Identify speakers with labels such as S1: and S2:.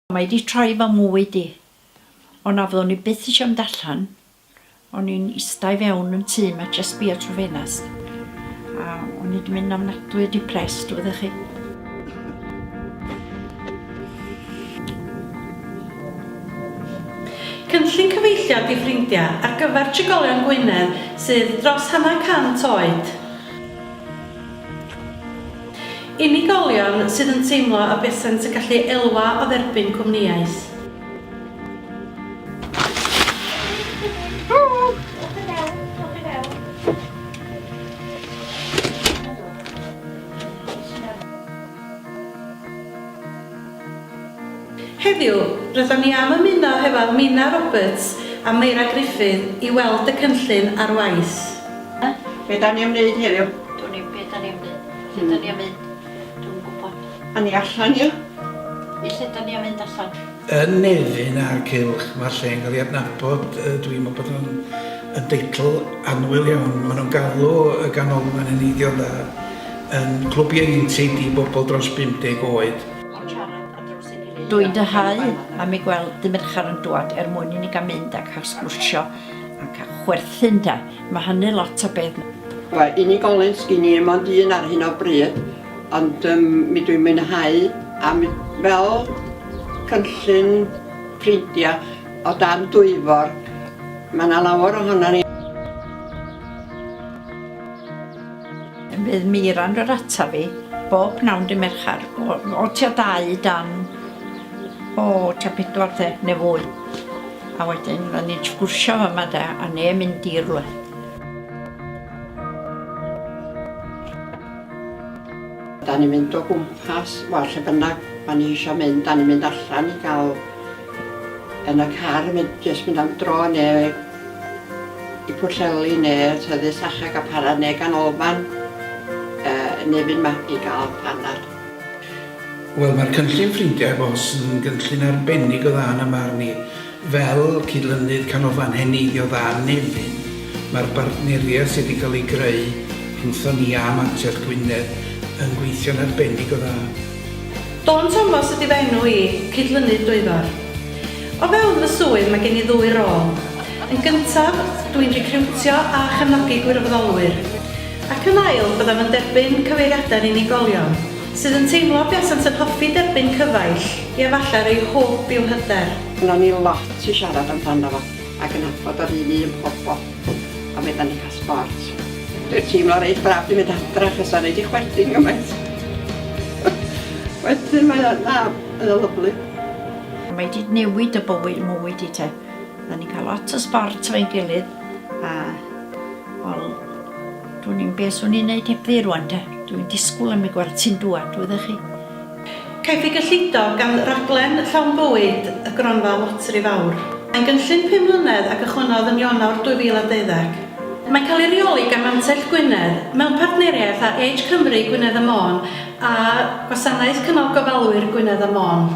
S1: Mae wedi troi fy mwyd i. Ond a fyddwn ni byth eisiau mynd allan. O'n i'n eistedd fewn yn tŷ ma jyst bia trwy ffenast. A o'n i wedi mynd am nadwy depressed, wydych chi.
S2: Cynllun cyfeilliad i ffrindiau ar gyfer trigolion Gwynedd sydd dros 100 oed. Unigolion sydd yn teimlo y besant yn gallu elwa o dderbyn cwmniaeth. Heddiw, rydyn ni am ymuno hefo Mina Roberts a Meira Griffith i weld y cynllun ar waith.
S3: Be da ni am wneud heddiw?
S1: Dwi'n ni'n beth da ni'n mynd. Lle da ni am mynd? Dwi'n gwybod.
S3: A ni allan i?
S1: I lle da ni am mynd allan?
S4: Yn Nefyn a'r Cylch, mae'r lle'n cael ei adnabod, dwi'n meddwl bod yn deitl anwyl iawn. Maen nhw'n galw y ganolfan yn eiddio dda yn clwb ieuenctid i bobl dros 50 oed.
S1: Dwi'n dyhau am ei gweld dy mercher yn dŵad mwyn i ni gael mynd ac cael sgwrsio a cael chwerthu'n da. Mae hynny lot o beth.
S3: Wel, unigolyn sgyn i am ond un ar hyn o bryd, ond mi dwi'n mwynhau am fel cynllun ffrindiau o dan Dwyfor. Mae yna lawer ohono ni.
S1: Bydd Mira'n rhoi ata fi bob nawn dy mercher o tua 2 dan o tua 4 neu fwy. A wedyn, fydden ni'n sgwrsio yma da, a ne mynd i'r rwle.
S3: Da ni'n mynd o gwmpas, wel, lle bynnag ma ni eisiau mynd, da ni'n mynd allan i gael yn y car, jyst mynd am dro neu i Pwllheli neu Tyddu Sachag a Para neu ganolfan, neu fynd ma i gael panad.
S4: Wel, mae'r cynllun ffrindiau bos yn gynllun arbennig o dda yn y marn ni. Fel cydlynydd canolfan heneiddio dda Nefyn, mae'r bartneriaeth sydd wedi cael ei greu rhwngthon ni a Mater Gwynedd yn gweithio'n arbennig o dda.
S2: Dawn Thomas ydi fenw i, cydlynydd Dwyfor. O fewn fy swydd mae gen i 2 rôl. Yn gyntaf, dwi'n recriwtio a chefnogi gwirfoddolwyr. Ac yn ail, byddaf yn derbyn cyfeiriadau'r unigolion, sydd yn teimlo buasant yn hoffi derbyn cyfaill i efallai ei hwb i'w hyder.
S3: Yna ni lot i siarad amdano fo, ac yn abod o'r un pobol, a mi da ni cael sport. Dwi'n teimlo reit braf di mynd adra, achos o'n neud i chwerthin gymaint. Wedyn mae'n lyflu.
S1: Mae wedi newid y mywyd i te. Da ni'n cael lot o sport fe'n gilydd. A, wel, dwi'n ni'n beth swn i'n neud hebddi rwan te. Dwi'n disgwyl am ei gweld ti'n dŵad, wydych chi?
S2: Caiff ei gyllido gan raglen llawn bywyd y gronfa Lotri Fawr. Mae'n gynllun 5 mlynedd ac ychwannodd yn Ionawr 2012. Mae'n cael ei reoli gan Mantell Gwynedd mewn partneriaeth â Age Cymru Gwynedd y Môn a Gwasanaeth Cynnal Gofalwyr Gwynedd y Môn.